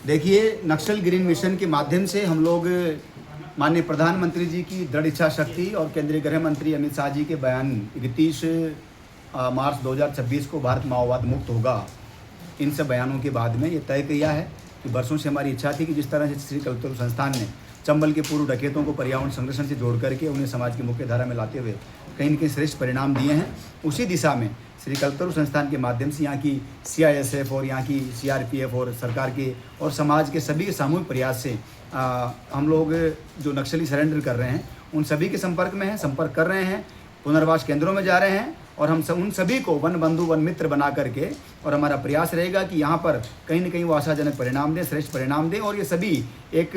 देखिए, नक्सल green mission के माध्यम से हम लोग माननीय प्रधानमंत्री जी की दृढ़ इच्छा शक्ति और केंद्रीय गृह मंत्री अमित शाह जी के बयान 31 मार्च 2026 को भारत माओवाद मुक्त होगा, इन सब बयानों के बाद में ये तय किया है कि वर्षों से हमारी इच्छा थी कि जिस तरह से श्री कल्पतरु संस्थान ने चंबल के पूर्व डकैतों को पर्यावरण संरक्षण से जोड़ करके उन्हें समाज की मुख्य धारा में लाते हुए कहीं न कहीं श्रेष्ठ परिणाम दिए हैं, उसी दिशा में श्री कल्पतरु संस्थान के माध्यम से यहाँ की CISF और यहाँ की CRPF और सरकार के और समाज के सभी सामूहिक प्रयास से हम लोग जो नक्सली सरेंडर कर रहे हैं उन सभी के संपर्क कर रहे हैं, पुनर्वास केंद्रों में जा रहे हैं और हम सब उन सभी को वन बंधु वन मित्र बना करके, और हमारा प्रयास रहेगा कि यहाँ पर कहीं न कहीं वो आशाजनक परिणाम दें, श्रेष्ठ परिणाम दें। और ये सभी एक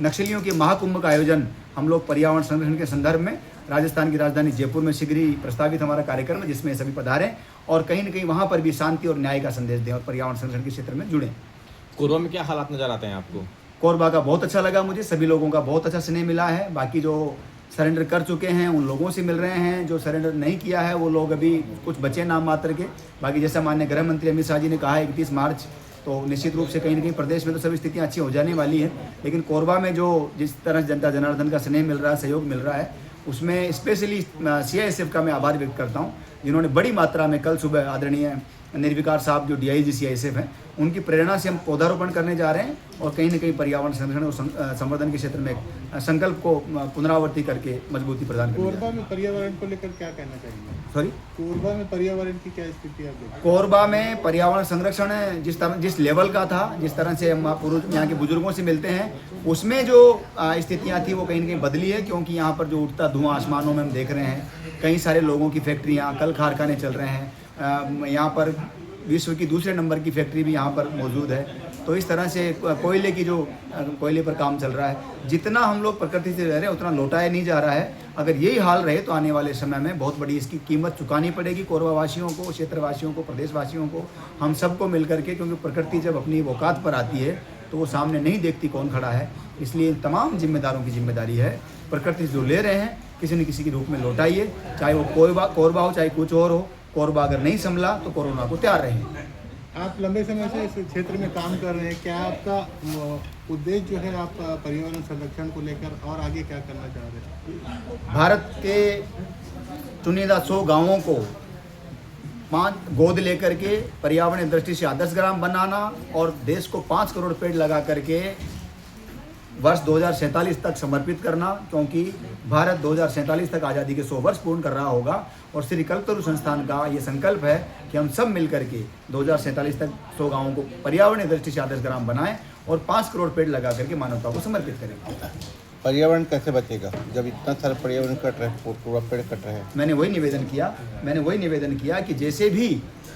नक्सलियों के महाकुंभ का आयोजन हम लोग पर्यावरण संरक्षण के संदर्भ में राजस्थान की राजधानी जयपुर में शीघ्र ही प्रस्तावित हमारा कार्यक्रम है, जिसमें सभी पधारें और कहीं न कहीं वहाँ पर भी शांति और न्याय का संदेश दें और पर्यावरण संरक्षण के क्षेत्र में जुड़ें। कोरबा में क्या हालात नजर आते हैं आपको? कोरबा का बहुत अच्छा लगा मुझे, सभी लोगों का बहुत अच्छा स्नेह मिला है। बाकी जो सरेंडर कर चुके हैं उन लोगों से मिल रहे हैं, जो सरेंडर नहीं किया है वो लोग अभी कुछ बचे नाम मात्र के। बाकी जैसा माननीय गृह मंत्री अमित शाह जी ने कहा है 31 मार्च, तो निश्चित रूप से कहीं न कहीं प्रदेश में तो सभी स्थितियाँ अच्छी हो जाने वाली हैं, लेकिन कोरबा में जो जिस तरह जनता जनार्दन का स्नेह मिल रहा है, सहयोग मिल रहा है, उसमें स्पेशली CISF का मैं आभार व्यक्त करता हूँ, जिन्होंने बड़ी मात्रा में कल सुबह आदरणीय निर्विकार साहब जो DIG CISF हैं, उनकी प्रेरणा से हम पौधारोपण करने जा रहे हैं और कहीं न कहीं पर्यावरण संरक्षण और संवर्धन के क्षेत्र में संकल्प को पुनरावृत्ति करके मजबूती प्रदान करेंगे। कोरबा में पर्यावरण को लेकर क्या कहना चाहिए? सॉरी, कोरबा में पर्यावरण की क्या स्थिति है? कोरबा में पर्यावरण संरक्षण जिस लेवल का था, जिस तरह से हम पूर्व यहाँ के बुजुर्गों से मिलते हैं, उसमें जो स्थितियाँ थी वो कहीं न कहीं बदली है, क्योंकि यहाँ पर जो उठता धुआं आसमानों में हम देख रहे हैं, कई सारे लोगों की फैक्ट्रियाँ, कल कारखाने चल रहे हैं, यहाँ पर विश्व की दूसरे नंबर की फैक्ट्री भी यहाँ पर मौजूद है। तो इस तरह से कोयले पर काम चल रहा है। जितना हम लोग प्रकृति से रह रहे हैं उतना लौटाया नहीं जा रहा है। अगर यही हाल रहे तो आने वाले समय में बहुत बड़ी इसकी कीमत चुकानी पड़ेगी कोरबा वासियों को, क्षेत्रवासियों को, प्रदेशवासियों को, हम सबको मिल करके, क्योंकि प्रकृति जब अपनी औकात पर आती है तो वो सामने नहीं देखती कौन खड़ा है। इसलिए तमाम जिम्मेदारों की जिम्मेदारी है, प्रकृति जो ले रहे हैं किसी न किसी के रूप में लौटाइए, चाहे वो कोरबा हो चाहे कुछ और हो। कोरबा अगर नहीं संभला तो कोरोना को तैयार रहे। आप लंबे समय से इस क्षेत्र में काम कर रहे हैं, क्या आपका उद्देश्य जो है आप पर्यावरण संरक्षण को लेकर और आगे क्या करना चाह रहे हैं? भारत के चुनिंदा 100 गांवों को 5 गोद लेकर के पर्यावरण दृष्टि से आदर्श ग्राम बनाना और देश को 5 करोड़ पेड़ लगा करके वर्ष 2047 तक समर्पित करना, क्योंकि भारत 2047 तक आज़ादी के 100 वर्ष पूर्ण कर रहा होगा। और श्री कल्पतरु संस्थान का ये संकल्प है कि हम सब मिल करके 2047 तक 100 गांवों को पर्यावरण दृष्टि से आदर्श ग्राम बनाएं और 5 करोड़ पेड़ लगा करके मानवता को समर्पित करें। पर्यावरण कैसे बचेगा जब इतना सारा पर्यावरण कट रहा है, पूरा पेड़ कट रहे हैं? मैंने वही निवेदन किया कि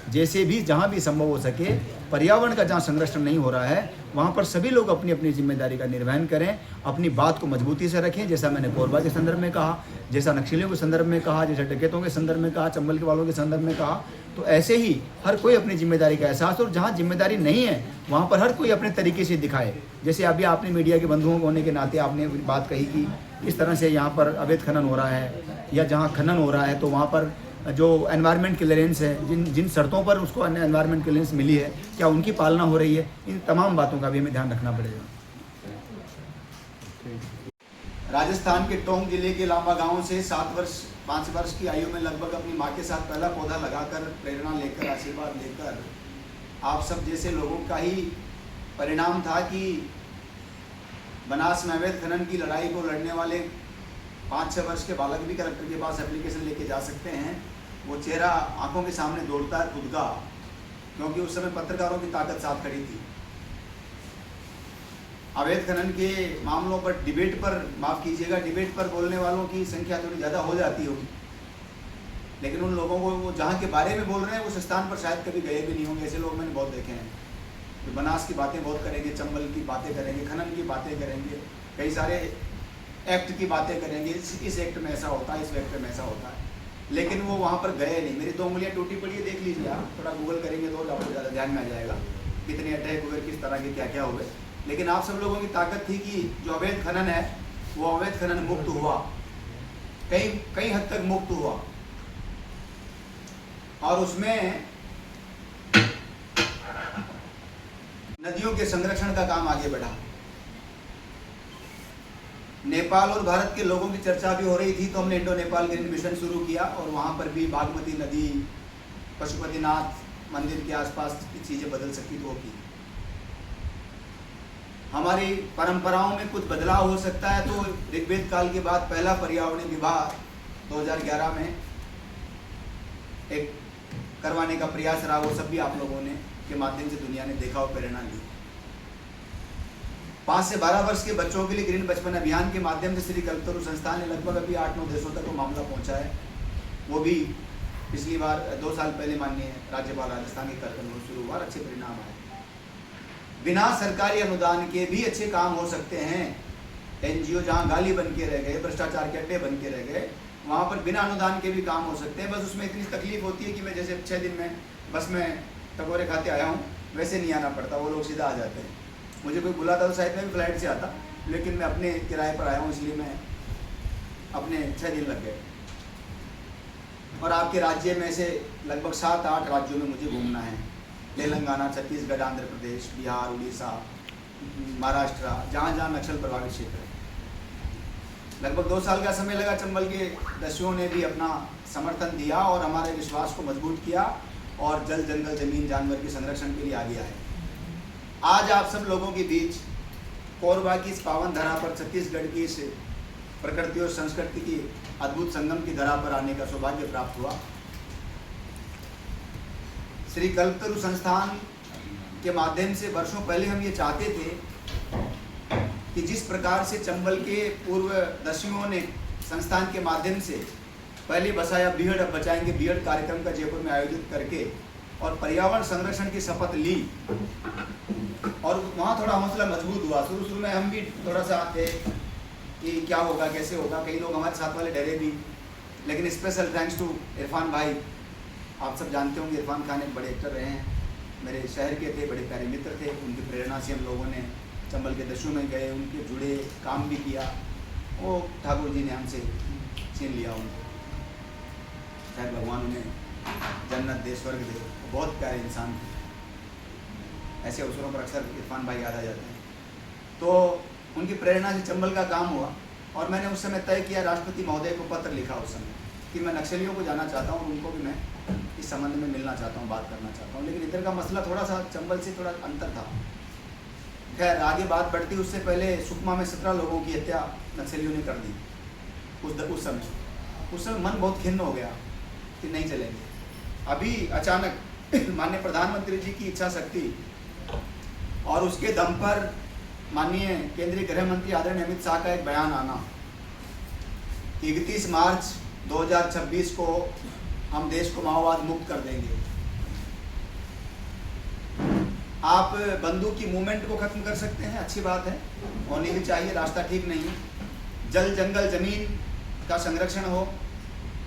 जैसे भी जहाँ भी संभव हो सके पर्यावरण का जहाँ संरक्षण नहीं हो रहा है वहाँ पर सभी लोग अपनी अपनी जिम्मेदारी का निर्वहन करें, अपनी बात को मजबूती से रखें। जैसा मैंने कोरबा के संदर्भ में कहा, जैसा नक्सलियों के संदर्भ में कहा, जैसा डकैतों के संदर्भ में कहा, चंबल के वालों के संदर्भ में कहा, तो ऐसे ही हर कोई अपनी जिम्मेदारी का एहसास, और जहाँ जिम्मेदारी नहीं है वहाँ पर हर कोई अपने तरीके से दिखाए। जैसे अभी आपने मीडिया के बंधुओं होने के नाते आपने बात कही कि इस तरह से यहाँ पर अवैध खनन हो रहा है, या जहाँ खनन हो रहा है तो वहाँ पर जो एनवायरनमेंट क्लियरेंस है, जिन शर्तों पर उसको एनवायरनमेंट क्लियरेंस मिली है, क्या उनकी पालना हो रही है, इन तमाम बातों का भी हमें ध्यान रखना पड़ेगा। राजस्थान के टोंक जिले के लांबा गांव से 5 वर्ष की आयु में लगभग अपनी मां के साथ पहला पौधा लगाकर प्रेरणा लेकर, आशीर्वाद लेकर, आप सब जैसे लोगों का ही परिणाम था कि बनास में अवैध खनन की लड़ाई को लड़ने वाले 5-6 वर्ष के बालक भी कलेक्टर के पास एप्लीकेशन लेके जा सकते हैं। वो चेहरा आंखों के सामने दौड़ता है खुद का, क्योंकि उस समय पत्रकारों की ताकत साथ खड़ी थी। अवैध खनन के मामलों पर डिबेट पर बोलने वालों की संख्या थोड़ी ज़्यादा हो जाती होगी, लेकिन उन लोगों को वो जहाँ के बारे में बोल रहे हैं उस स्थान पर शायद कभी गए भी नहीं होंगे। ऐसे लोग मैंने बहुत देखे हैं जो बनास की बातें बहुत करेंगे, चंबल की बातें करेंगे, खनन की बातें करेंगे, कई सारे एक्ट की बातें करेंगे, इस एक्ट में ऐसा होता है, इस एक्ट में ऐसा होता है, लेकिन वो वहाँ पर गए नहीं। मेरी 2 उंगलियाँ टूटी पड़ी है, देख लीजिए आप, थोड़ा गूगल करेंगे तो आपको ज़्यादा ध्यान में आ जाएगा कितने अटैक हुए, किस तरह के क्या क्या हुए। लेकिन आप सब लोगों की ताकत थी कि जो अवैध खनन है वो अवैध खनन मुक्त हुआ, कई हद तक मुक्त हुआ, और उसमें नदियों के संरक्षण का काम आगे बढ़ा। नेपाल और भारत के लोगों की चर्चा भी हो रही थी, तो हमने इंडो नेपाल ग्रीन मिशन शुरू किया और वहाँ पर भी बागमती नदी, पशुपतिनाथ मंदिर के आसपास की चीज़ें बदल सकती तो की। हमारी परंपराओं में कुछ बदलाव हो सकता है, तो ऋग्वेद काल के बाद पहला पर्यावरण विवाह 2011 में एक करवाने का प्रयास रहा। वो सब भी आप लोगों ने के माध्यम से दुनिया ने देखा और प्रेरणा ली। 5 से 12 वर्ष के बच्चों के लिए ग्रीन बचपन अभियान के माध्यम से श्री कल्पतरु संस्थान ने लगभग अभी 8-9 देशों तक वो मामला पहुंचा है। वो भी पिछली बार 2 साल पहले माननीय राज्यपाल राजस्थान के कार्यक्रम में शुरू हुआ, अच्छे परिणाम आए। बिना सरकारी अनुदान के भी अच्छे काम हो सकते हैं। एनजीओ जहाँ गाली बन के रह गए, भ्रष्टाचार के अड्डे बन के रह गए, वहाँ पर बिना अनुदान के भी काम हो सकते हैं। बस उसमें इतनी तकलीफ होती है कि मैं जैसे 6 दिन में बस में टकोरे खाते आया हूँ, वैसे नहीं आना पड़ता, वो लोग सीधा आ जाते हैं। मुझे कोई बुलाता तो शायद मैं भी फ्लाइट से आता, लेकिन मैं अपने किराए पर आया हूँ, इसलिए मैं अपने 6 दिन लग गए। और आपके राज्य में से लगभग 7-8 राज्यों में मुझे घूमना है। तेलंगाना, छत्तीसगढ़, आंध्र प्रदेश, बिहार, उड़ीसा, महाराष्ट्र, जहाँ जहाँ नक्सल प्रभावित क्षेत्र है। लगभग 2 साल का समय लगा। चंबल के दस्युओं ने भी अपना समर्थन दिया और हमारे विश्वास को मजबूत किया और जल, जंगल, जमीन, जानवर के संरक्षण के लिए आगे आए। आज आप सब लोगों के बीच कोरबा की इस पावन धरा पर, छत्तीसगढ़ की इस प्रकृति और संस्कृति की अद्भुत संगम की धरा पर आने का सौभाग्य प्राप्त हुआ। श्री कल्पतरु संस्थान के माध्यम से वर्षों पहले हम ये चाहते थे कि जिस प्रकार से चंबल के पूर्व दस्युओं ने संस्थान के माध्यम से पहले बसाया बीहड़ अब बचाएंगे बीहड़ कार्यक्रम का जयपुर में आयोजित करके और पर्यावरण संरक्षण की शपथ ली, और वहाँ थोड़ा हौसला मजबूत हुआ। शुरू में हम भी थोड़ा सा थे कि क्या होगा, कैसे होगा, कई लोग हमारे साथ वाले डरे भी, लेकिन स्पेशल थैंक्स टू इरफान भाई। आप सब जानते होंगे इरफान खान एक बड़े एक्टर रहे हैं, मेरे शहर के थे, बड़े प्यारे मित्र थे। उनकी प्रेरणा से हम लोगों ने चंबल के दस्यु में गए, उनके जुड़े काम भी किया। वो ठाकुर जी ने हमसे छीन लिया उनको, शायद भगवान उन्हें जन्नत दे, स्वर्ग दे। बहुत प्यारे इंसान थे। ऐसे अवसरों पर अक्सर इरफान भाई याद आ जाते हैं। तो उनकी प्रेरणा से चंबल का काम हुआ और मैंने उस समय तय किया, राष्ट्रपति महोदय को पत्र लिखा उस समय कि मैं नक्सलियों को जाना चाहता हूँ और उनको भी मैं इस संबंध में मिलना चाहता हूँ, बात करना चाहता हूँ। लेकिन इधर का मसला थोड़ा सा चंबल से थोड़ा अंतर था। खैर आगे बात बढ़ती, उससे पहले सुकमा में 17 लोगों की हत्या नक्सलियों ने कर दी उस समय मन बहुत खिन्न हो गया कि नहीं चलेंगे। अभी अचानक माननीय प्रधानमंत्री जी की इच्छा शक्ति और उसके दम पर माननीय केंद्रीय गृह मंत्री आदरणीय अमित शाह का एक बयान आना, 31 मार्च 2026 को हम देश को माओवाद मुक्त कर देंगे। आप बंदूक की मूवमेंट को खत्म कर सकते हैं, अच्छी बात है, होनी भी चाहिए, रास्ता ठीक नहीं है। जल, जंगल, जमीन का संरक्षण हो,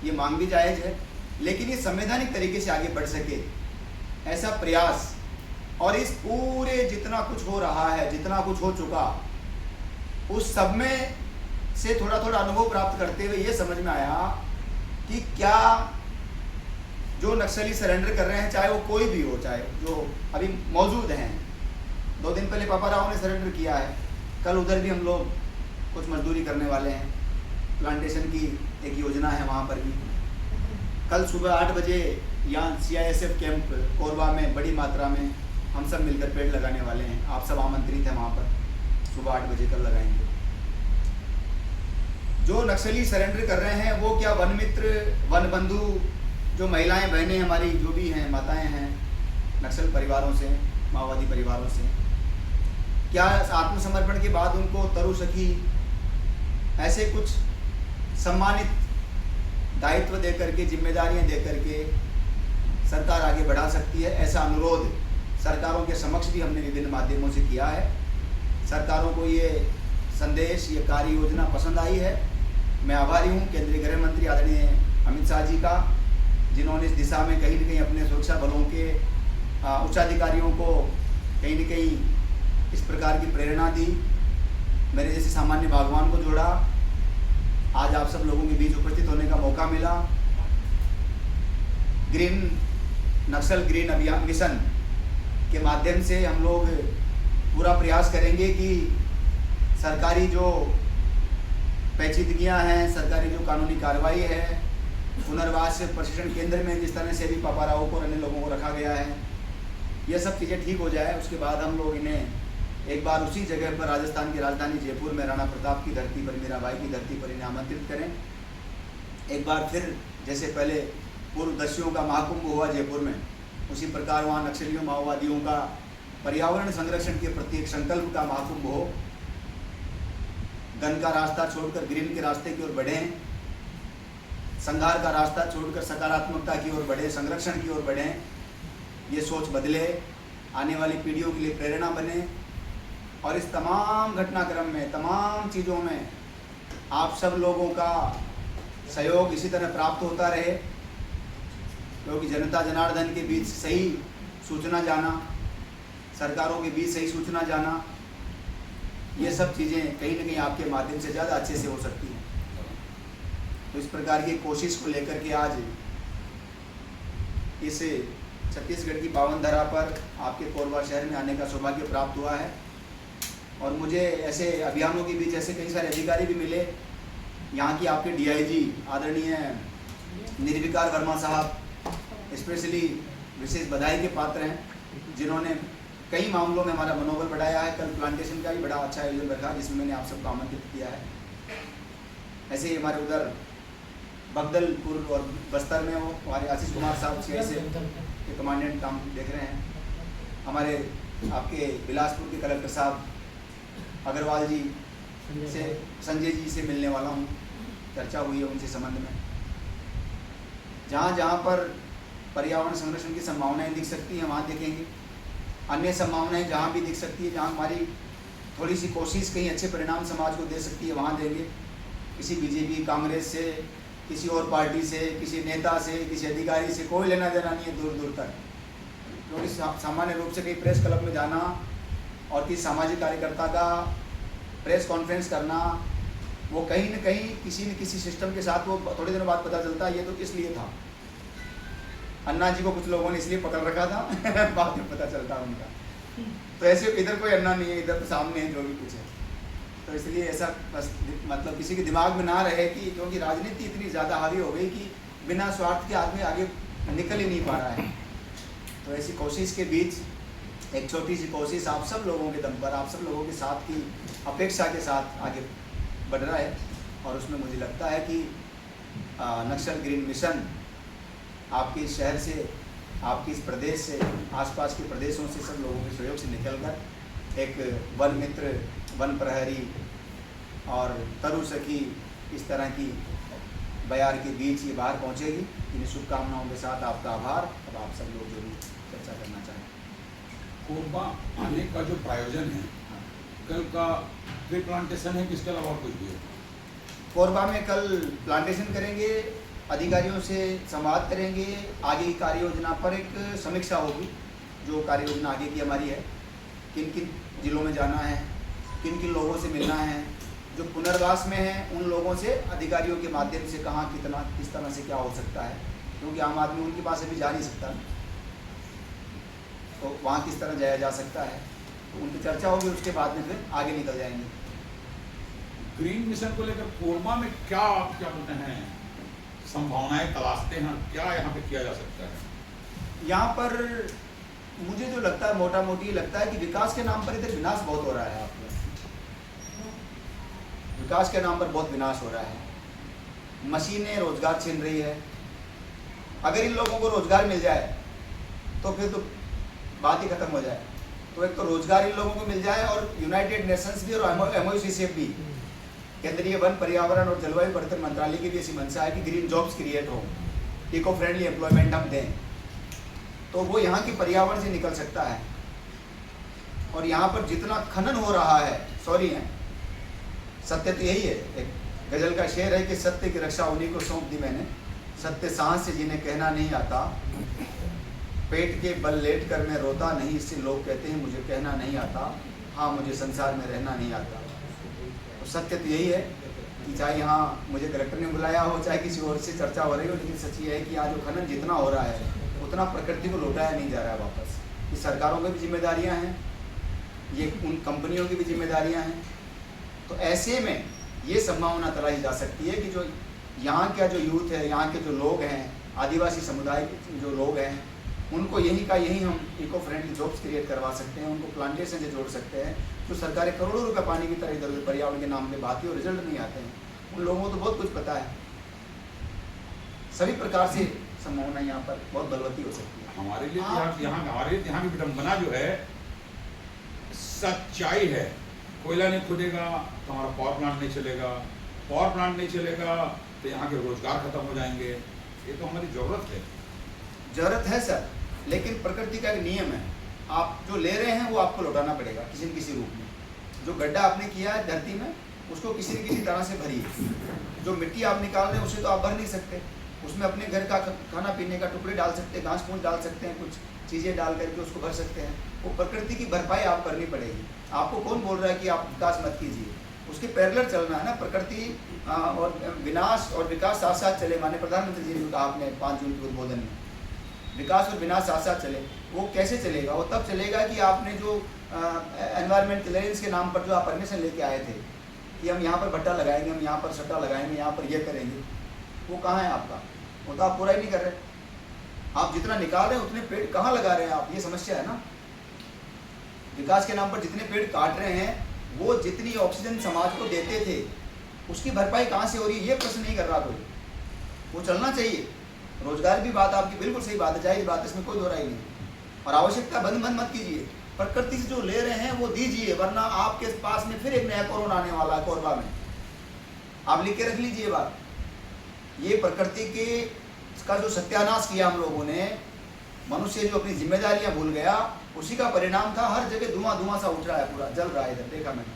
ये मांग भी जायज़ है, लेकिन ये संवैधानिक तरीके से आगे बढ़ सके ऐसा प्रयास, और इस पूरे जितना कुछ हो रहा है, जितना कुछ हो चुका, उस सब में से थोड़ा थोड़ा अनुभव प्राप्त करते हुए ये समझ में आया कि क्या जो नक्सली सरेंडर कर रहे हैं, चाहे वो कोई भी हो, चाहे जो अभी मौजूद हैं, 2 दिन पहले पापा राव ने सरेंडर किया है, कल उधर भी हम लोग कुछ मजदूरी करने वाले हैं, प्लांटेशन की एक योजना है वहाँ पर भी। कल सुबह 8 बजे यहाँ CISF कैंप कोरबा में बड़ी मात्रा में हम सब मिलकर पेड़ लगाने वाले हैं। आप सब आमंत्रित हैं वहाँ पर, सुबह 8 बजे कल लगाएंगे। जो नक्सली सरेंडर कर रहे हैं वो क्या वन मित्र, वन बंधु, जो महिलाएं बहनें हमारी जो भी हैं, माताएं हैं नक्सल परिवारों से, माओवादी परिवारों से, क्या आत्मसमर्पण के बाद उनको तरु सखी ऐसे कुछ सम्मानित दायित्व दे करके, जिम्मेदारियां दे करके सरकार आगे बढ़ा सकती है? ऐसा अनुरोध सरकारों के समक्ष भी हमने विभिन्न माध्यमों से किया है। सरकारों को ये संदेश, ये कार्य योजना पसंद आई है। मैं आभारी हूँ केंद्रीय गृह मंत्री आदरणीय अमित शाह जी का, जिन्होंने इस दिशा में कहीं न कहीं अपने सुरक्षा बलों के उच्चाधिकारियों को कहीं न कहीं इस प्रकार की प्रेरणा दी, मेरे जैसे सामान्य बागवान को जोड़ा। आज आप सब लोगों के बीच उपस्थित होने का मौका मिला। नक्सल ग्रीन अभियान मिशन के माध्यम से हम लोग पूरा प्रयास करेंगे कि सरकारी जो पेचीदगियां हैं, सरकारी जो कानूनी कार्रवाई है, पुनर्वास प्रशिक्षण केंद्र में जिस तरह से भी पापा राव को और अन्य लोगों को रखा गया है, ये सब चीज़ें ठीक हो जाए। उसके बाद हम लोग इन्हें एक बार उसी जगह पर राजस्थान की राजधानी जयपुर में राणा प्रताप की धरती पर, मीराबाई की धरती पर इन्हें आमंत्रित करें। एक बार फिर जैसे पहले पूर्वदस्युओं का महाकुंभ हुआ जयपुर में, उसी प्रकार वहाँ नक्सलियों माओवादियों का पर्यावरण संरक्षण के प्रति एक संकल्प का महाकुंभ हो। गन का रास्ता छोड़कर ग्रीन के रास्ते की ओर बढ़ें, संघार का रास्ता छोड़कर सकारात्मकता की ओर बढ़े, संरक्षण की ओर बढ़ें। ये सोच बदले, आने वाली पीढ़ियों के लिए प्रेरणा बने और इस तमाम घटनाक्रम में, तमाम चीज़ों में आप सब लोगों का सहयोग इसी तरह प्राप्त होता रहे, क्योंकि जनता जनार्दन के बीच सही सूचना जाना, सरकारों के बीच सही सूचना जाना, ये सब चीज़ें कहीं ना कहीं आपके माध्यम से ज़्यादा अच्छे से हो सकती हैं। तो इस प्रकार की कोशिश को लेकर के आज इस छत्तीसगढ़ की पावन धरा पर आपके कोरबा शहर में आने का सौभाग्य प्राप्त हुआ है। और मुझे ऐसे अभियानों के बीच ऐसे कई सारे अधिकारी भी मिले। यहाँ की आपके DIG आदरणीय निर्विकार वर्मा साहब स्पेशली विशेष बधाई के पात्र हैं, जिन्होंने कई मामलों में हमारा मनोबल बढ़ाया है। कल प्लांटेशन का भी बड़ा अच्छा आयोजन रखा, जिसमें मैंने आप सबको आमंत्रित किया है। ऐसे ही हमारे उधर बगदलपुर और बस्तर में वो हमारे आशीष कुमार साहब CI के कमांडेंट काम देख रहे हैं। हमारे आपके बिलासपुर के कलेक्टर साहब अग्रवाल जी से, संजय जी से मिलने वाला हूँ, चर्चा हुई है उनसे संबंध में। जहाँ जहाँ पर पर्यावरण संरक्षण की संभावनाएं दिख सकती हैं वहाँ देखेंगे, अन्य संभावनाएं जहाँ भी दिख सकती है, जहाँ हमारी थोड़ी सी कोशिश कहीं अच्छे परिणाम समाज को दे सकती है, वहाँ देंगे। किसी BJP कांग्रेस से, किसी और पार्टी से, किसी नेता से, किसी अधिकारी से कोई लेना देना नहीं है दूर दूर तक। क्योंकि सामान्य रूप से कहीं प्रेस क्लब में जाना और किसी सामाजिक कार्यकर्ता का प्रेस कॉन्फ्रेंस करना, वो कहीं न कहीं किसी न किसी सिस्टम के साथ वो थोड़े दिनों बाद पता चलता है ये तो इसलिए था। अन्ना जी को कुछ लोगों ने इसलिए पकड़ रखा था बाद में पता चलता उनका। तो ऐसे इधर कोई अन्ना नहीं है, इधर तो सामने है जो भी कुछ है। तो इसलिए ऐसा बस मतलब किसी के दिमाग में ना रहे कि क्योंकि राजनीति इतनी ज़्यादा हावी हो गई कि बिना स्वार्थ के आदमी आगे निकल ही नहीं पा रहा है। तो ऐसी कोशिश के बीच एक छोटी सी कोशिश आप सब लोगों के दम पर, आप सब लोगों के साथ की अपेक्षा के साथ आगे बढ़ रहा है। और उसमें मुझे लगता है कि नक्सल ग्रीन मिशन आपके इस शहर से, आपके इस प्रदेश से, आसपास के प्रदेशों से सब लोगों के सहयोग से निकलकर एक वन मित्र, वन प्रहरी और तरु सखी इस तरह की बयार के बीच ये बाहर पहुंचेगी। इन शुभकामनाओं के साथ आपका आभार। अब आप सब लोग जो भी चर्चा करना चाहें। कोरबा आने का जो प्रायोजन है, कल का ट्री प्लांटेशन है कि इसके अलावा कुछ भी है? कोरबा में कल प्लांटेशन करेंगे, अधिकारियों से संवाद करेंगे, आगे की कार्य योजना पर एक समीक्षा होगी। जो कार्य योजना आगे की हमारी है, किन किन जिलों में जाना है, किन किन लोगों से मिलना है, जो पुनर्वास में हैं उन लोगों से अधिकारियों के माध्यम से कहाँ कितना किस तरह से क्या हो सकता है, क्योंकि आम आदमी उनके पास अभी जा नहीं सकता, तो वहाँ किस तरह जाया जा सकता है, तो उनकी चर्चा होगी। उसके बाद में फिर आगे निकल जाएंगे। ग्रीन मिशन को लेकर कोरबा में क्या बोलते हैं संभावनाएं तलाशते हैं, क्या यहाँ पे किया जा सकता है? यहाँ पर मुझे जो लगता है, मोटा मोटी लगता है कि विकास के नाम पर इधर विनाश बहुत हो रहा है। आपको विकास के नाम पर बहुत विनाश हो रहा है। मशीनें रोजगार छीन रही है। अगर इन लोगों को रोजगार मिल जाए तो फिर तो बात ही खत्म हो जाए। तो एक तो रोजगार इन लोगों को मिल जाए और यूनाइटेड नेशंस भी और MOUCCF भी, केंद्रीय वन पर्यावरण और जलवायु परिवर्तन मंत्रालय की भी ऐसी मंशा है कि ग्रीन जॉब्स क्रिएट हो, इको फ्रेंडली एम्प्लॉयमेंट हम दें, तो वो यहाँ की पर्यावरण से निकल सकता है। और यहाँ पर जितना खनन हो रहा है, सॉरी है, सत्य तो यही है। एक गजल का शेर है कि सत्य की रक्षा उन्हीं को सौंप दी मैंने, सत्य सांस से जिन्हें कहना नहीं आता, पेट के बल लेट कर मैं रोता नहीं, इससे लोग कहते हैं मुझे कहना नहीं आता, हाँ मुझे संसार में रहना नहीं आता। तो सत्य तो यही है कि चाहे यहाँ मुझे कलेक्टर ने बुलाया हो, चाहे किसी और से चर्चा हो रही हो, लेकिन सच ये है कि आज जो खनन जितना हो रहा है उतना प्रकृति को लौटाया नहीं जा रहा है वापस। ये सरकारों की भी जिम्मेदारियाँ हैं, ये उन कंपनियों की भी जिम्मेदारियां हैं। तो ऐसे में ये संभावना तलाशी जा सकती है कि जो यहाँ का जो यूथ है, यहाँ के जो लोग हैं, आदिवासी समुदाय के जो लोग हैं, उनको यहीं हम इको फ्रेंडली जॉब्स क्रिएट करवा सकते हैं, उनको प्लांटेशन से जोड़ सकते हैं। तो सरकारें करोड़ों रुपए पानी की तरह इधर उधर पर्यावरण के नाम पे बाकी और रिजल्ट नहीं आते हैं। उन लोगों को तो बहुत कुछ पता है। सभी प्रकार से संभावना यहाँ पर बहुत बलवती हो सकती है। हमारे लिए हमारे लिए यहाँ की विडम्बना जो है सच्चाई है। कोयला नहीं खुदेगा तो हमारा पावर प्लांट नहीं चलेगा, पावर प्लांट नहीं चलेगा तो यहाँ के रोजगार खत्म हो जाएंगे। ये तो हमारी जरूरत है सर, लेकिन प्रकृति का एक नियम है, आप जो ले रहे हैं वो आपको लौटाना पड़ेगा किसी न किसी रूप में। जो गड्ढा आपने किया है धरती में, उसको किसी न किसी तरह से भरिए। जो मिट्टी आप निकाल रहे हैं उसे तो आप भर नहीं सकते, उसमें अपने घर का खाना पीने का टुकड़े डाल सकते हैं, घास फूस डाल सकते हैं, कुछ चीज़ें डाल करके उसको भर सकते हैं। वो प्रकृति की भरपाई आप करनी पड़ेगी। आपको कौन बोल रहा है कि आप विकास मत कीजिए? उसके पैरेलल चलना है ना। प्रकृति और विनाश और विकास साथ साथ चले। माननीय प्रधानमंत्री जी ने कहा आपने 5 जून के उद्बोधन में, विकास और विनाश साथ साथ चले। वो कैसे चलेगा? वो तब चलेगा कि आपने जो एनवायरमेंट क्लियरेंस के नाम पर जो आप परमिशन लेके आए थे कि हम यहाँ पर भट्टा लगाएंगे, हम यहाँ पर सट्टा लगाएंगे, यहाँ पर ये करेंगे, वो कहाँ है आपका? वो तो आप पूरा ही नहीं कर रहे। आप जितना निकाल रहे हैं उतने पेड़ कहाँ लगा रहे हैं आप? ये समस्या है ना। विकास के नाम पर जितने पेड़ काट रहे हैं, वो जितनी ऑक्सीजन समाज को देते थे, उसकी भरपाई कहाँ से हो रही है? ये प्रश्न नहीं कर रहा कोई। वो चलना चाहिए। रोजगार की बात आपकी बिल्कुल सही बात है, जायज बात है, इसमें कोई दो राय नहीं। और आवश्यकता बंद मत कीजिए। प्रकृति से जो ले रहे हैं वो दीजिए, वरना आपके पास में फिर एक नया कोरोना आने वाला है कोरबा में। आप लिख के रख लीजिए बात। ये प्रकृति के का जो सत्यानाश किया हम लोगों ने, मनुष्य जो अपनी जिम्मेदारियां भूल गया, उसी का परिणाम था। हर जगह धुआं सा उठ रहा है, पूरा जल रहा है। इधर देखा मैंने।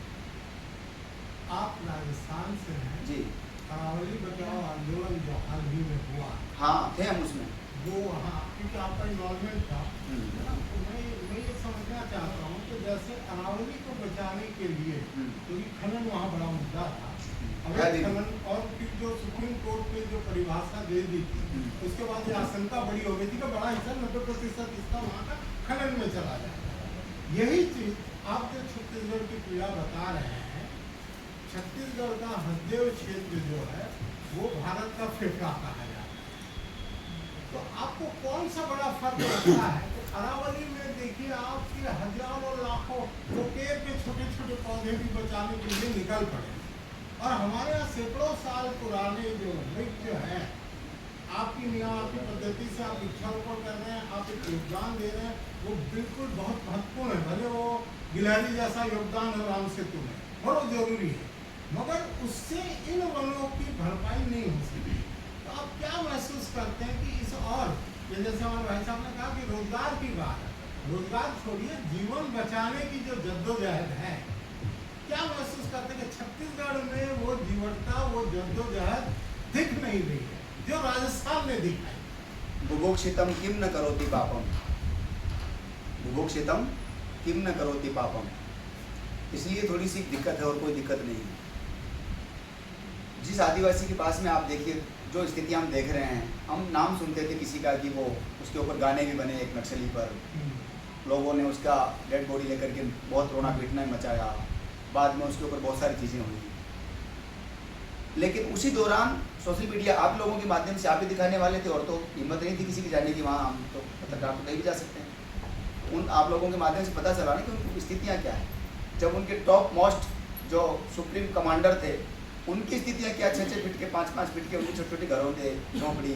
आप राजस्थान से हैं जी अरावली बचाओ आंदोलन जो हाल ही में हुआ, हाँ, थे हम उसमें। वो वहाँ क्योंकि आपका इन्वॉल्वमेंट था, तो मैं ये समझना चाहता हूँ कि जैसे अरावली को बचाने के लिए, क्योंकि खनन वहाँ बड़ा मुद्दा था, अवैध खनन, और फिर जो सुप्रीम कोर्ट ने जो परिभाषा दे दी थी, उसके बाद ये आशंका बड़ी हो गई थी कि बड़ा हिस्सा 90% हिस्सा वहाँ का खनन में चला जाए। यही चीज आप जो छत्तीसगढ़ की पीड़ा बता रहे हैं, छत्तीसगढ़ का हसदेव क्षेत्र जो है वो भारत का फेफड़ा कहा जाता है। तो आपको कौन सा बड़ा फर्क लगता है? तो अरावली में देखिए आपके हजारों लाखों केर के छोटे छोटे पौधे भी बचाने के लिए निकल पड़े, और हमारे यहाँ सैकड़ों साल पुराने जो नृत्य है, आपकी आपकी पद्धति से आप वृक्षारोपण कर रहे हैं, आप एक योगदान दे रहे हैं, वो बिल्कुल बहुत महत्वपूर्ण है। भले वो गिलहरी जैसा योगदान है राम सेतु में, बहुत जरूरी है, मगर उससे इन वनों की भरपाई नहीं हो सकती। तो आप क्या महसूस करते हैं कि इस, और जैसे हमारे भाई साहब ने कहा कि रोजगार की बात है, रोजगार छोड़िए, जीवन बचाने की जो जद्दोजहद है, क्या महसूस करते हैं कि छत्तीसगढ़ में वो जीवटता, वो जद्दोजहद दिख नहीं रही है जो राजस्थान में दिखाई? बुभुक्षितम किम न करोति पापम, बुभुक्षितम किम न करोति पापम। इसलिए थोड़ी सी दिक्कत है और कोई दिक्कत नहीं है। जिस आदिवासी के पास में आप देखिए जो स्थिति हम देख रहे हैं, हम नाम सुनते थे किसी का कि वो उसके ऊपर गाने भी बने, एक नक्सली पर लोगों ने उसका डेड बॉडी लेकर के बहुत रोना पीटना मचाया, बाद में उसके ऊपर बहुत सारी चीज़ें हुई। लेकिन उसी दौरान सोशल मीडिया आप लोगों के माध्यम से आप भी दिखाने वाले थे, और तो हिम्मत नहीं थी किसी की जाने की, वहाँ हम तो पत्रकार तो कहीं भी जा सकते हैं। उन आप लोगों के माध्यम से पता चला ना कि उनकी स्थितियाँ क्या है। जब उनके टॉप मोस्ट जो सुप्रीम कमांडर थे, उनकी स्थितियाँ क्या, 6-6 फीट के 5-5 फीट के उनके छोटे छोटे घरों थे, झोंपड़ी।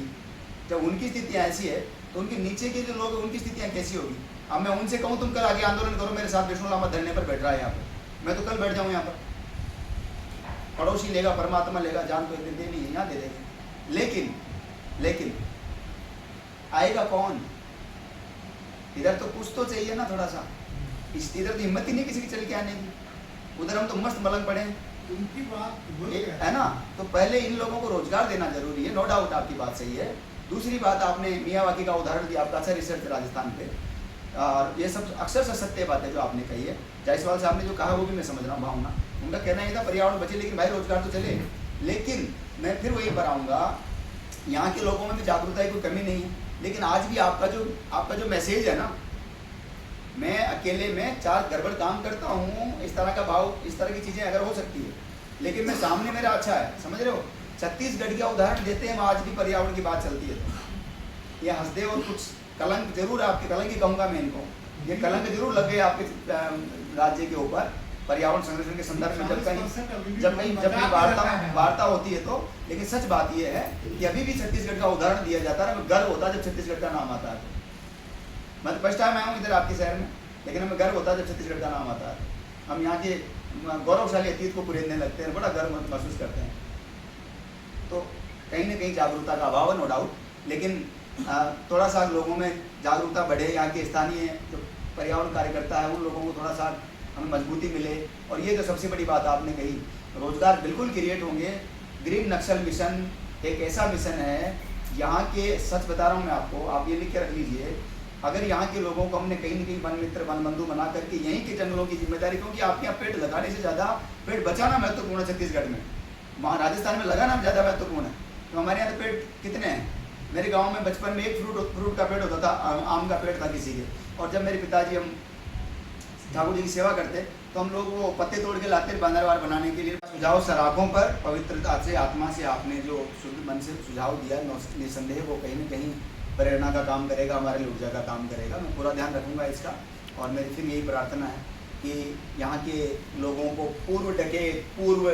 जब उनकी स्थितियाँ ऐसी है तो उनके नीचे के जो लोग हैं उनकी स्थितियाँ कैसी होगी? अब मैं उनसे कहूँ तुम कल आगे आंदोलन करो मेरे साथ, विष्णु लामा धरने पर बैठ रहा है यहाँ पर, मैं तो कल बैठ जाऊँ यहाँ पर। पड़ोसी लेगा, परमात्मा लेगा, जान तो एक दिन देनी है, यहाँ दे देंगे। लेकिन आएगा कौन? इधर तो कुछ तो चाहिए ना थोड़ा सा। इधर तो हिम्मत ही नहीं किसी की चल के आने की। उधर हम तो मस्त मलंग पड़े हैं। उनकी बात है ना। तो पहले इन लोगों को रोजगार देना जरूरी है, नो डाउट आपकी बात सही है। दूसरी बात, आपने मियावाकी का उदाहरण दिया, आपका अच्छा रिसर्च है राजस्थान पे, और ये सब अक्सर से सत्य बात है जो आपने कही है। जायसवाल साहब ने जो कहा वो भी मैं समझ रहा हूँ भावना। उनका कहना ये था पर्यावरण बचे लेकिन भाई रोजगार तो चले। लेकिन मैं फिर वही पर आऊँगा, यहाँ के लोगों में भी जागरूकता की कोई कमी नहीं है, लेकिन आज भी आपका जो मैसेज है ना, मैं अकेले में 4 गड़बड़ काम करता हूँ, इस तरह का भाव, इस तरह की चीज़ें अगर हो सकती है, लेकिन मैं सामने मेरा अच्छा है, समझ रहे हो। छत्तीसगढ़ का उदाहरण देते हैं, आज भी पर्यावरण की बात चलती है तो ये हंसदे और कुछ कलंक जरूर, आपके कलंक ही कहूँगा मैं इनको, ये कलंक जरूर लग गए आपके राज्य के ऊपर पर्यावरण संरक्षण के संदर्भ में। जब कहीं वार्ता होती है तो, लेकिन सच बात यह है कि अभी भी छत्तीसगढ़ का उदाहरण दिया जाता है। हमें गर्व होता है जब छत्तीसगढ़ का नाम आता है। मैं तो फर्स्ट टाइम आया हूँ इधर आपके शहर में, लेकिन हमें गर्व होता है जब छत्तीसगढ़ का नाम आता है। हम यहाँ के गौरवशाली अतीत को कुरेदने लगते हैं, बड़ा गर्व महसूस करते हैं। तो कहीं ना कहीं जागरूकता का अभाव है, नो डाउट, लेकिन थोड़ा सा लोगों में जागरूकता बढ़े, यहाँ के स्थानीय जो पर्यावरण कार्यकर्ता है उन लोगों को थोड़ा सा हमें मजबूती मिले। और ये जो सबसे बड़ी बात आपने कही, रोजगार बिल्कुल क्रिएट होंगे। ग्रीन नक्सल मिशन एक ऐसा मिशन है यहाँ के, सच बता रहा हूँ मैं आपको, आप ये लिख के रख लीजिए, अगर यहाँ के लोगों को हमने कहीं न कहीं वन मित्र वन बंधु बना करके यहीं के जंगलों की जिम्मेदारी, क्योंकि आपके यहाँ पेड़ लगाने से ज़्यादा पेड़ बचाना महत्वपूर्ण है छत्तीसगढ़ में, वहाँ राजस्थान में लगाना ज़्यादा महत्वपूर्ण है। तो हमारे यहाँ तो पेड़ कितने हैं, मेरे गांव में बचपन में एक फ्रूट का पेड़ होता था, आम का पेड़ था किसी के, और जब मेरे पिताजी हम ठाकुर जी की सेवा करते तो हम लोग वो पत्ते तोड़ के लाते बांदरवार बनाने के लिए। सुझाव सराखों पर पवित्रता से, आत्मा से आपने जो शुद्ध मन से सुझाव दिया, निसंदेह वो कहीं न कहीं प्रेरणा का काम करेगा, हमारे लिए ऊर्जा का काम करेगा। मैं पूरा ध्यान रखूँगा इसका। और मेरी फिर यही प्रार्थना है कि यहाँ के लोगों को पूर्व डकैत, पूर्व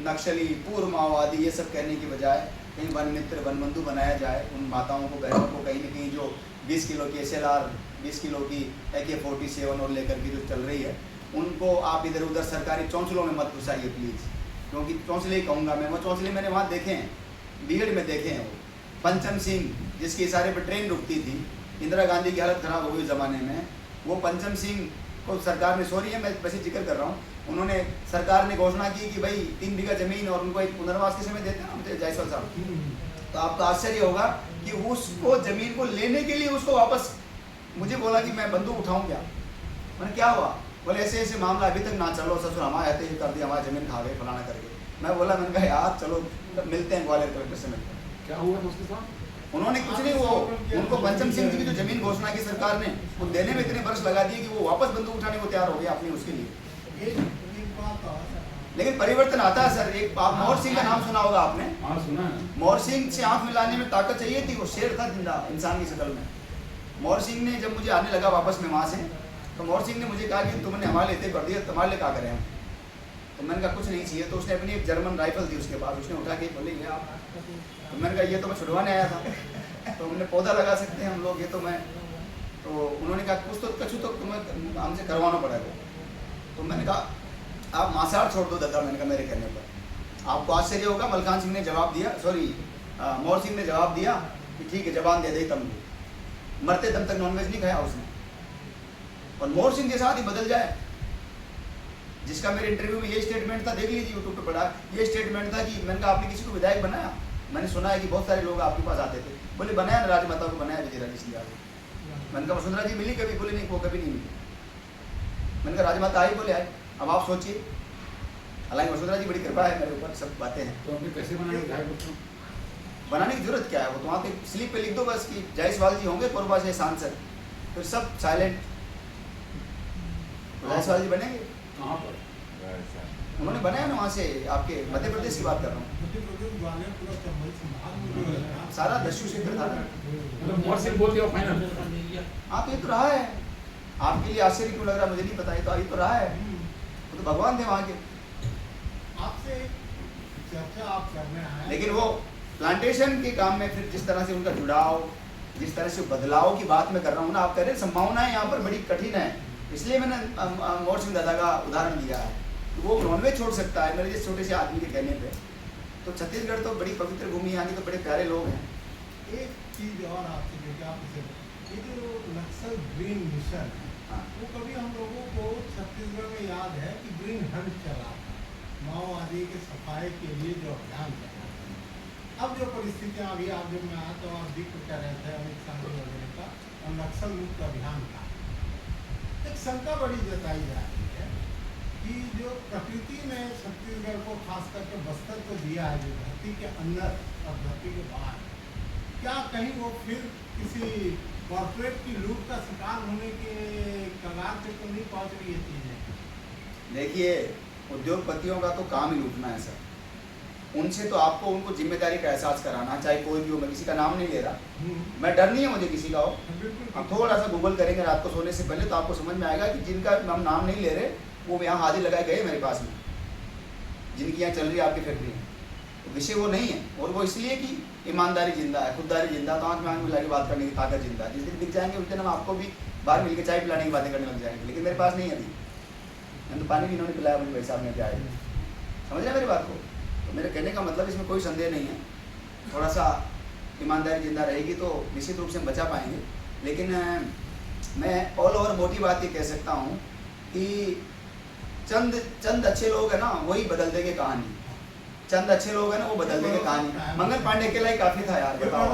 नक्सली, पूर्व माओवादी ये सब कहने की बजाय कहीं वन मित्र वन बंधु बनाया जाए। उन माताओं को, बहनों को कहीं न कहीं जो 20 किलो की SLR, 20 किलो की AK-47 और लेकर के जो चल रही है, उनको आप इधर उधर सरकारी चौंसलों में मत घुसाइए प्लीज़, क्योंकि चौंसले ही कहूँगा मैं। वो चौंसले मैंने वहाँ देखे हैं, बीहड़ में देखे हैं। वो पंचम सिंह जिसके इशारे पर ट्रेन रुकती थी, इंदिरा गांधी की हालत ख़राब हो गई ज़माने में, वो पंचम सिंह को सरकार ने, सॉरी है मैं वैसे जिक्र कर रहा हूँ, उन्होंने, सरकार ने घोषणा की कि भाई 3 बीघा ज़मीन और उनको एक पुनर्वास के समय देते हैं ना जायसवाल साहब। तो आपका आश्चर्य होगा कि उसको ज़मीन को लेने के लिए उसको वापस मुझे बोला कि मैं बंदूक उठाऊँ क्या। मैंने क्या हुआ, बोले ऐसे ऐसे मामला अभी तक ना चलो, ससुर हमारे आते कर दिया, हमारी ज़मीन खा गए फलाना करके। मैं बोला, मैंने कहा यार चलो मिलते हैं, ग्वालियर कलेक्टर से मिलते हैं। क्या हुआ था उसके साथ? उन्होंने कुछ नहीं, वो उनको पंचम सिंह जी की जो जमीन घोषणा की सरकार ने, वो देने में इतने वर्ष लगा दिए कि वो वापस बंदूक उठाने को तैयार हो गया अपनी उसके लिए। लेकिन परिवर्तन आता है सर। एक आप मोहर सिंह का नाम सुना होगा आपने? हाँ सुना है। मोहर सिंह से आंख मिलाने में ताकत चाहिए थी, वो शेर था जिंदा इंसान की शक्ल में। मोहर सिंह ने, जब मुझे आने लगा वापस में वहाँ से, तो मोहर सिंह ने मुझे कहा कि तुमने हमारे लिए कर दिया, तुम्हारे लिए क्या करें हम। तो मैंने कहा कुछ नहीं चाहिए। तो उसने अपनी एक जर्मन राइफल थी उसके पास, उसने उठा के बोले ये आप। तो मैंने कहा ये तो मैं छुड़वाने आया था, तो हमने पौधा लगा सकते हैं हम लोग, ये तो मैं। तो उन्होंने कहा कुछ तो कछु तो तुम्हें हमसे करवाना पड़ेगा। तो मैंने कहा आप मांसाहार छोड़ दो दादा, मैंने कहा मेरे कहने पर। आपको आश्चर्य होगा, मलखान सिंह ने जवाब दिया, सॉरी मोहर सिंह ने जवाब दिया कि ठीक है जबान दे दे तम, मरते दम तक नॉनवेज नहीं खाया उसने। और मोहर सिंह के साथ ही बदल जाए, जिसका मेरे इंटरव्यू में ये स्टेटमेंट था, देख लीजिए यूट्यूब पे पड़ा, ये स्टेटमेंट था कि मैंने कहा आपने किसी को विधायक बनाया? मैंने सुना है कि बहुत सारे लोग आपके पास आते थे। बोले बनाया ना, राजमाता को बनाया विजयराजे सिंधिया को। मैंने कहा वसुंधरा जी मिली कभी? बोले नहीं, वो कभी नहीं मिली। मैंने कहा राजमाता आई? बोले आई। अब आप सोचिए, हालांकि वसुंधरा जी बड़ी कृपा है मेरे ऊपर, सब बातें हैं। तो आपने कैसे बनाया विधायक उसको? बनाने की जरूरत क्या है, वो तो वहाँ पे स्लिप पे लिख दो बस कि जायसवाल जी होंगे कोरबा से सांसद, फिर सब साइलेंट। जायसवाल जी बनेंगे कहाँ पर? उन्होंने बनाया ना वहाँ से, आपके मध्य प्रदेश की बात कर रहा हूँ, सारा दस्यु क्षेत्र था ना। मतलब मोहर सिंह बोल दिया फाइनल? हाँ तो ये तो रहा है। आपके लिए आश्चर्य क्यों लग रहा मुझे नहीं पता, ये तो रहा है। वो तो भगवान थे वहाँ के। आपसे चर्चा आप करने आए, लेकिन वो प्लांटेशन के काम में फिर जिस तरह से उनका जुड़ाव, जिस तरह से बदलाव की बात मैं कर रहा हूँ ना, आप कह रहे संभावनाएं यहाँ पर बड़ी कठिन है, इसलिए मैंने मोहर सिंह दादा का उदाहरण दिया है। तो वो नॉनवेज छोड़ सकता है मेरे जैसे छोटे से आदमी के कहने पे। तो छत्तीसगढ़ तो बड़ी पवित्र भूमि, यहाँ के तो बड़े प्यारे लोग हैं। एक चीज और आपसे लेके आप इसे, ये जो नक्सल ग्रीन मिशन है, हाँ। वो कभी हम लोगों को छत्तीसगढ़ में याद है कि ग्रीन हंट चला था, माओवादी के सफाई के लिए जो अभियान चला था। अब जो परिस्थितियाँ अभी आप जब मैं आया तो आप जिक्र कर रहे थे अमित शाह वगैरह का, और नक्सल मुक्त अभियान का, एक शंका बड़ी जताई जा रही है कि जो प्रकृति ने छत्तीसगढ़ को खास करके बस्तर को दिया है, जो धरती के अंदर और धरती के बाहर, क्या कहीं वो फिर किसी कॉर्पोरेट की लूट का शिकार होने के कगार पे तो नहीं पहुंच रही है चीजें? देखिए, उद्योगपतियों का तो काम ही लूटना है सर। उनसे तो आपको उनको जिम्मेदारी का एहसास कराना, चाहे कोई भी हो। मैं किसी का नाम नहीं ले रहा, मैं डर नहीं है मुझे किसी का हो। बिल्कुल। आप थोड़ा सा गूगल करेंगे रात को सोने से पहले तो आपको समझ में आएगा कि जिनका हम नाम नहीं ले रहे वो यहाँ हाजिर लगाए गए मेरे पास में, जिनकी यहाँ चल रही है आपकी फैक्ट्री। तो विषय वो नहीं है, और वो इसलिए कि ईमानदारी जिंदा है, खुददारी जिंदा, तो आँख में आँख मिला के बात करने की ताकत जिंदा है। जिस दिन दिख जाएंगे उस दिन हम आपको भी बाहर मिलकर चाय पिलाने की बातें करने लग जाएंगे, लेकिन मेरे पास नहीं है अभी। मैंने तो पानी भी इन्होंने पिलाया मुझे, भाई साहब ने क्या है, समझ रहे मेरी बात को? तो मेरे कहने का मतलब इसमें कोई संदेह नहीं है, थोड़ा सा ईमानदारी जिंदा रहेगी तो निश्चित रूप से हम बचा पाएंगे। लेकिन मैं ऑल ओवर मोटी बात ये कह सकता हूँ कि चंद अच्छे लोग हैं ना, वही बदल देंगे कहानी। चंद अच्छे लोग हैं ना, वो बदल देंगे कहानी। मंगल पांडे अकेला ही काफ़ी था यार, बताओ।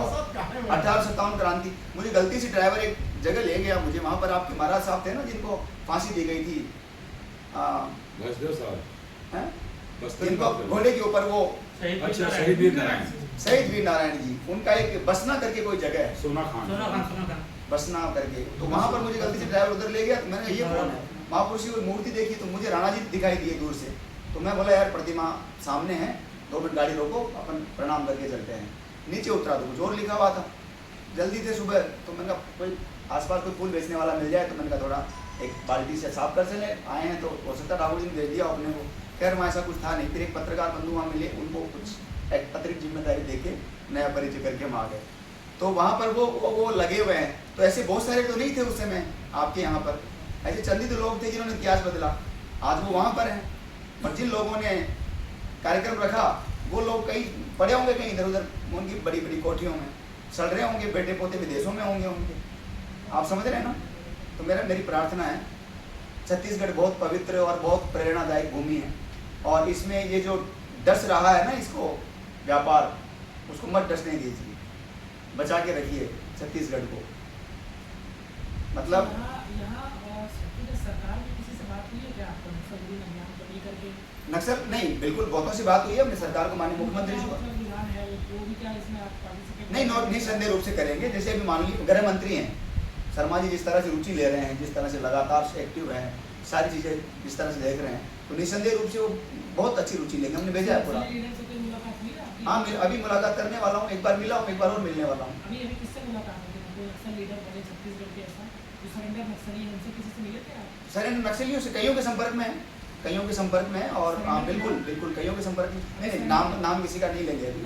1857 क्रांति, मुझे गलती से ड्राइवर एक जगह ले गया मुझे, वहाँ पर आपके महाराज साहब थे ना जिनको फांसी दी गई थी, बसदेव साहब हैं? बस्तर जिनको घोड़े के ऊपर वो अच्छा शहीद वीर नारायण शहीद वीर नारायण जी, उनका एक बसना करके कोई जगह है, सोना खान बसना करके। तो वहाँ पर मुझे गलती से ड्राइवर उधर ले गया, तो मैंने ये कौन है, महापुरुष की कोई मूर्ति देखी तो मुझे राणा जी दिखाई दिए दूर से। तो मैं बोला यार प्रतिमा सामने है, 2 मिनट गाड़ी रोको, अपन प्रणाम करके चलते हैं। नीचे उतरा तो कुछ और लिखा हुआ था, जल्दी थे सुबह, तो मैंने कहा कोई आसपास कोई फूल बेचने वाला मिल जाए, तो मैंने कहा थोड़ा एक बाल्टी से साफ कर चले आए हैं, तो हो सकता ठाकुर जी ने दे दिया अपने को। खैर वहाँ ऐसा कुछ था नहीं। फिर एक पत्रकार बंधु वहाँ मिले, उनको कुछ एक अतिरिक्त जिम्मेदारी देके नया परिचय करके हम आ गए। तो वहाँ पर वो लगे हुए हैं। तो ऐसे बहुत सारे तो नहीं थे उस समय आपके यहाँ पर, ऐसे चंदित लोग थे जिन्होंने इतिहास बदला, आज वो वहाँ पर हैं। और जिन लोगों ने कार्यक्रम रखा वो लोग कहीं पड़े होंगे, कहीं इधर उधर उनकी बड़ी बड़ी कोठियों में सड़ रहे होंगे, बेटे पोते विदेशों में होंगे उनके, आप समझ रहे हैं ना। तो मेरी प्रार्थना है, छत्तीसगढ़ बहुत पवित्र और बहुत प्रेरणादायक भूमि है, और इसमें ये जो डस रहा है ना इसको व्यापार, उसको मत डसने दीजिए, बचा के रखिए छत्तीसगढ़ को। मतलब छत्तीसगढ़ सरकार की किसी से बात हुई है क्या आपको नक्सल विरोधी अभियान को लेकर के? नक्सल नहीं, बिल्कुल बहुतों से बात हुई है अपनी सरकार को, माननीय मुख्यमंत्री जी को। विधान है वो भी क्या इसमें आप पार्टिसिपेट? नहीं, निसंदेह रूप से करेंगे। जैसे अभी मान लीजिए गृह मंत्री हैं शर्मा जी, जिस तरह से रुचि ले रहे हैं, जिस तरह से लगातार एक्टिव हैं, सारी चीज़ें जिस तरह से देख रहे हैं, तो निसंदेह रूप से वो बहुत अच्छी रुचि लेंगे। हमने भेजा है पूरा। हाँ, अभी मुलाकात करने वाला हूँ, एक बार मिला हूँ, एक बार और मिलने वाला हूँ। अभी किससे मुलाकात होगी? कोई नक्सल लीडर बने छत्तीसगढ़ के, ऐसा जो सरेंडर नक्सली है, उनसे किसी से मिले थे आप? सरेंडर नक्सलियों से कईयों के संपर्क में है, कईयों के संपर्क में है। और हाँ बिल्कुल कईयों के संपर्क में, नहीं नाम किसी का नहीं लेंगे अभी,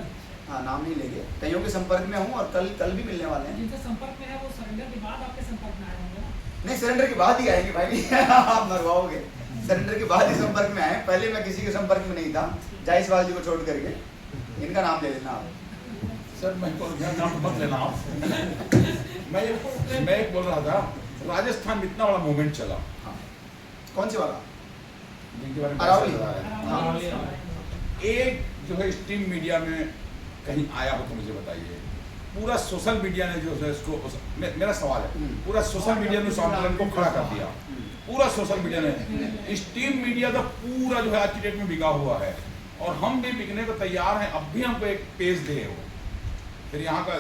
हाँ नाम नहीं लेंगे, कईयों के संपर्क में हूँ, और कल भी मिलने वाले हैं। जिनसे संपर्क में है वो सरेंडर के बाद आपके संपर्क में आए होंगे ना? नहीं, सरेंडर के बाद ही आएंगे भाई आप मरवाओगे। सरेंडर के बाद ही संपर्क में आए, पहले मैं किसी के संपर्क में नहीं था, जायसवाल जी को छोड़ करके। इनका नाम ले लेना आप। सर मैं तो नाम मत लेना आप मैं एक बोल रहा था, राजस्थान में इतना बड़ा मूवमेंट चला, हाँ, कौन से वाला? जिनके बारे में अरावली। पता चल रहा है। एक जो है स्ट्रीम मीडिया में कहीं आया हो तो मुझे बताइए। पूरा सोशल मीडिया ने जो है इसको, मेरा सवाल है, पूरा सोशल मीडिया ने उस आंदोलन को खड़ा कर दिया। पूरा सोशल मीडिया ने, स्ट्रीम मीडिया तो पूरा जो है आज की डेट में बिका हुआ है, और हम भी बिकने को तैयार हैं। अब भी हमको एक पेज दे वो, फिर यहाँ का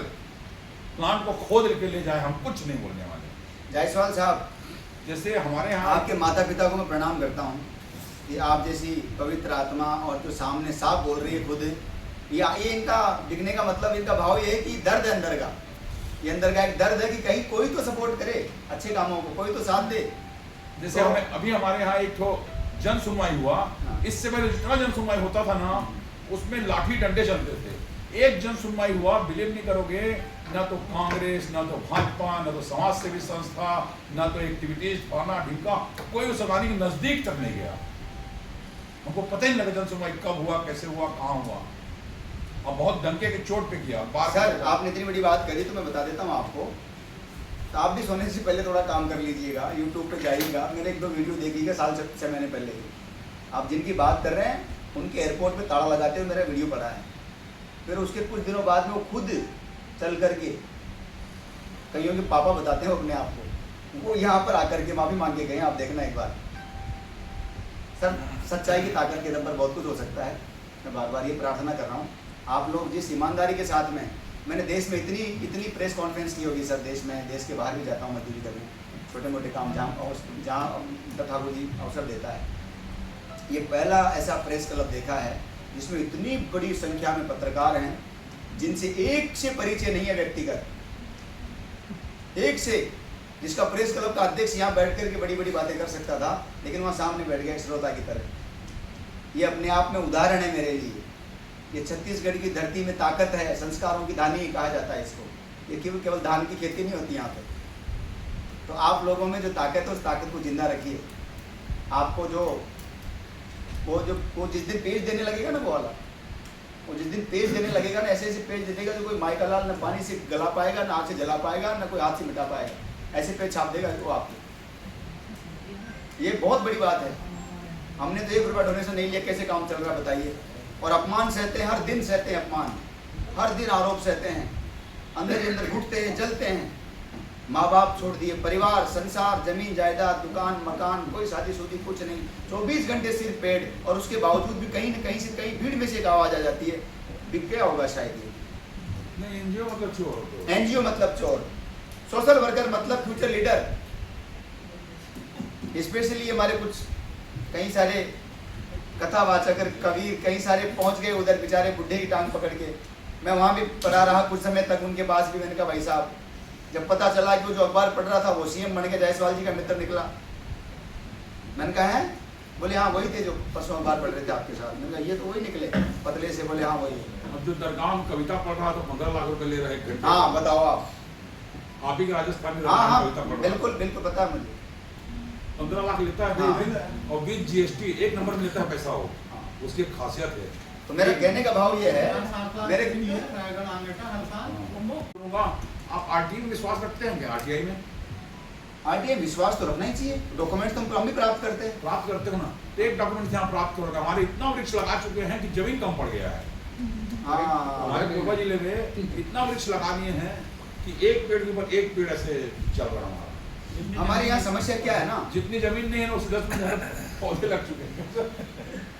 प्लांट को खोद के ले जाए, हम कुछ नहीं बोलने वाले। जायसवाल साहब, जैसे हमारे यहाँ आपके माता पिता को मैं प्रणाम करता हूँ कि आप जैसी पवित्र आत्मा, और जो सामने साफ बोल रही है खुद, ये इनका बिकने का मतलब, इनका भाव ये है कि दर्द है अंदर का, ये अंदर का एक दर्द है कि कहीं कोई तो सपोर्ट करे अच्छे कामों को, कोई तो साथ दे। जैसे हमें अभी हमारे यहाँ एक तो जन सुनवाई हुआ, इससे पहले जितना जन सुनवाई होता था ना, उसमें लाठी डंडे चलते थे। एक जन सुनवाई हुआ, बिलीव नहीं करोगे, ना तो कांग्रेस, ना तो भाजपा, ना तो समाज सेवी संस्था, ना तो एक्टिविटीज फलाना ढिमका, कोई उस सवारी के नजदीक तक नहीं गया। हमको पता ही नहीं लगा जन सुनवाई कब हुआ, कैसे हुआ, कहाँ हुआ, और बहुत डंके के चोट पे किया। सर आपने इतनी बड़ी बात करी तो मैं बता देता हूँ आपको, तो आप भी सोने से पहले थोड़ा काम कर लीजिएगा, यूट्यूब पे जाइएगा, मैंने 1-2 वीडियो देखिएगा साल 6 महीने पहले ही। आप जिनकी बात कर रहे हैं उनके एयरपोर्ट पे ताला लगाते हुए मेरा वीडियो पड़ा है। फिर उसके कुछ दिनों बाद में वो खुद चल करके, कईयों के पापा बताते हैं अपने आप को, वो यहाँ पर आकर के माफ़ी मांग के गए, आप देखना एक बार। सर सच्चाई की ताकत के दम पर बहुत कुछ हो सकता है। मैं बार बार ये प्रार्थना कर रहा हूँ, आप लोग जिस ईमानदारी के साथ में मैंने देश में इतनी प्रेस कॉन्फ्रेंस की होगी सर, देश में, देश के बाहर भी जाता हूँ मजदूरी करने, छोटे मोटे काम जहाँ ठाकुर जी अवसर देता है। ये पहला ऐसा प्रेस क्लब देखा है जिसमें इतनी बड़ी संख्या में पत्रकार हैं जिनसे एक से परिचय नहीं है व्यक्तिगत, एक से, जिसका प्रेस क्लब का अध्यक्ष यहाँ बैठ करके बड़ी बड़ी बातें कर सकता था, लेकिन वहाँ सामने बैठ गया श्रोता की तरह। ये अपने आप में उदाहरण है मेरे लिए। ये छत्तीसगढ़ की धरती में ताकत है, संस्कारों की धानी कहा जाता है इसको। ये केवल धान की खेती नहीं होती यहाँ पे। तो आप लोगों में जो ताकत है उस ताकत को जिंदा रखिए। आपको वो जिस दिन पेज देने लगेगा ना, वो जिस दिन पेज देने लगेगा ना, ऐसे ऐसे पेज दे देगा जो कोई माई का लाल न पानी से गला पाएगा, ना आग से जला पाएगा, ना कोई हाथ से मिटा पाएगा। ऐसे पेज छाप देगा वो आपको। ये बहुत बड़ी बात है। हमने तो 1 रुपया डोनेशन नहीं लिया, कैसे काम चल रहा है बताइए। और अपमान सहते हैं, हर दिन सहते हैं अपमान, हर दिन आरोप सहते हैं, अंदर ही अंदर घुटते हैं, जलते हैं। माँ बाप छोड़ दिए, परिवार, संसार, जमीन जायदाद, दुकान मकान, कोई शादी कुछ नहीं, 24 घंटे सिर्फ पेड़। और उसके बावजूद भी कहीं न कहीं से कहीं भीड़ में से एक आवाज आ जाती है, बिक गया होगा शायद ये। नहीं, एनजीओ मतलब चोर। एनजीओ मतलब चोर, सोशल वर्कर मतलब फ्यूचर लीडर। स्पेशली हमारे कुछ कई सारे कथावाचक कवि कई सारे पहुंच गए उधर, बेचारे बुढ़े की टांग पकड़ के। मैं वहां भी पढ़ा रहा कुछ समय तक उनके पास भी। मैंने कहा भाई साहब, जब पता चला कि वो जो अखबार पढ़ रहा था वो सीएम बन के जायसवाल जी का मित्र निकला। मैंने कहा है? बोले हाँ वही थे जो परसों अखबार पढ़ रहे थे आपके साथ। मैंने कहा ये तो वही निकले पतले से। बोले हाँ वही। अब जो दरगाह में कविता पढ़ रहा तो 15 लाख रुपए ले रहे हैं घंटे। हाँ बताओ आप ही के राजस्थान में हाँ कविता पढ़ रहा बिल्कुल बिल्कुल पता है मुझे। 15 लाख लेता है और विद जीएसटी 1 नंबर में लेता है पैसा। वो उसकी खासियत है। तो मेरे कहने का भाव ये है, मेरे रायगढ़ आने का हर साल। आप आरटीआई में विश्वास रखते हैं क्या? आरटीआई में विश्वास तो रखना ही चाहिए। डॉक्यूमेंट तो हम भी प्राप्त करते हैं। प्राप्त करते हो ना, तो एक डॉक्यूमेंट यहाँ प्राप्त हो रहा। हमारे इतना वृक्ष लगा चुके हैं कि जमीन कम पड़ गया है। हमारे पूर्वा जिले में इतना वृक्ष लगा दिए हैं कि एक पेड़ के ऊपर एक पेड़ ऐसे चल रहा हमारा। हमारे यहाँ समस्या क्या है ना, जितनी जमीन नहीं है ना उससे 10 मिनट पौधे लग चुके हैं।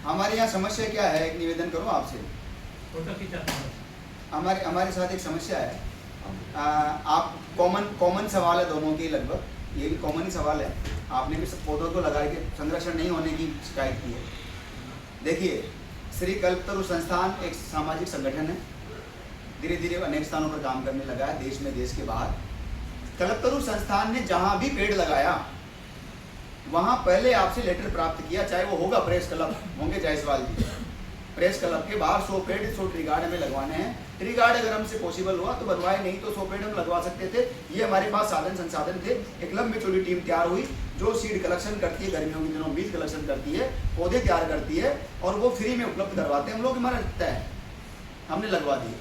हमारे यहाँ समस्या क्या है, एक निवेदन करूँ आपसे। हमारे साथ एक समस्या है। आप कॉमन सवाल है दोनों के लगभग, ये भी कॉमन ही सवाल है। आपने भी सब पौधों को लगा के संरक्षण नहीं होने की शिकायत की है। देखिए, श्री कल्पतरु संस्थान एक सामाजिक संगठन है, धीरे धीरे अनेक स्थानों पर काम करने लगा है, देश में, देश के बाहर। कल्पतरु संस्थान ने जहाँ भी पेड़ लगाया वहाँ पहले आपसे लेटर प्राप्त किया, चाहे वो होगा प्रेस क्लब, होंगे जायसवाल जी, प्रेस क्लब के बाहर 100 पेड़ 100 ट्री गार्ड हमें लगवाने हैं। ट्री गार्ड अगर हमसे पॉसिबल हुआ तो बनवाए, नहीं तो 100 पेड़ हम लगवा सकते थे। ये हमारे पास साधन संसाधन थे। एक लंबी चौड़ी टीम तैयार हुई जो सीड कलेक्शन करती है, गर्मियों के दिनों बीज कलेक्शन करती है, पौधे तैयार करती है और वो फ्री में उपलब्ध करवाते हैं। हम लोग हमारा तय है, हमने लगवा दिए।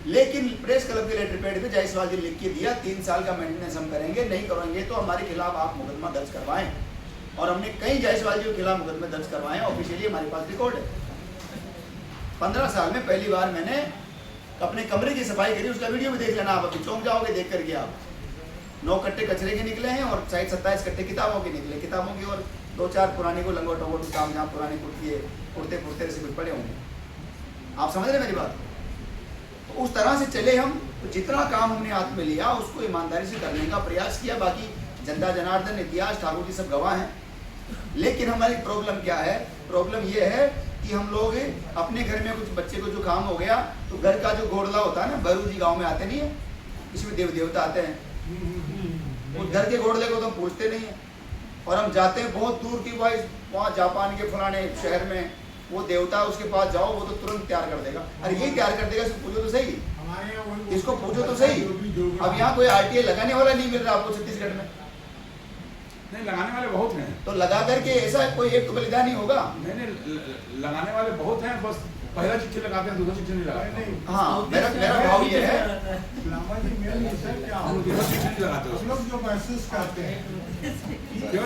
लेकिन प्रेस क्लब के लेटर पैड पे जायसवाल जी लिख के दिया 3 साल का मेंटेनेंस हम करेंगे, नहीं करेंगे तो हमारे खिलाफ आप मुकदमा दर्ज करवाएं। और हमने कई जायसवाल जी के खिलाफ मुकदमे दर्ज करवाए, ऑफिशियली हमारे पास रिकॉर्ड है। 15 साल में पहली बार मैंने अपने कमरे की सफाई करी, उसका वीडियो भी देख लेना आप, अभी चौंक जाओगे देख करके आप। 9 कट्टे कचरे के निकले हैं और शायद 27 कट्टे किताबों के निकले, किताबों की और 2-4 पुरानी को लंगोट वंगोट काम जहाँ पुरानी कुर्ते कुर्ते से कुछ पड़े होंगे। आप समझ रहे मेरी बात? तो उस तरह से चले हम, तो जितना काम हमने हाथ में लिया उसको ईमानदारी से करने का प्रयास किया। बाकी जनता जनार्दन, इतिहास, ठाकुर जी सब गवाह हैं। लेकिन हमारी प्रॉब्लम क्या है? प्रॉब्लम ये है कि हम लोग अपने घर में कुछ बच्चे को जुकाम हो गया तो घर का जो घोड़ला होता है ना, भैरू जी गांव में आते नहीं है, इसमें देव देवता आते हैं, उस घर के घोड़ले को तो हम पूछते नहीं है। और हम जाते हैं बहुत दूर की, वहाँ जापान के फलाने शहर में वो देवता, उसके पास जाओ वो तो तुरंत तैयार कर देगा। अरे ये तैयार कर देगा, इसको पूछो तो सही, इसको पूछो तो सही। अब यहाँ कोई आरटीआई लगाने वाला नहीं मिल रहा आपको छत्तीसगढ़ में। नहीं, लगाने वाले बहुत हैं। तो लगा करके ऐसा कोई एक तो बलिदान ही होगा। नहीं, लगाने वाले बहुत हैं, बस पहला चिट्ठी लगाते हैं, दूसरा चिट्ठी नहीं लगाते। हाँ, मेरा भाव ये है, लामा जी मेन विषय क्या हम दूसरा चिट्ठी नहीं लगाते। हम लोग जो महसूस करते हैं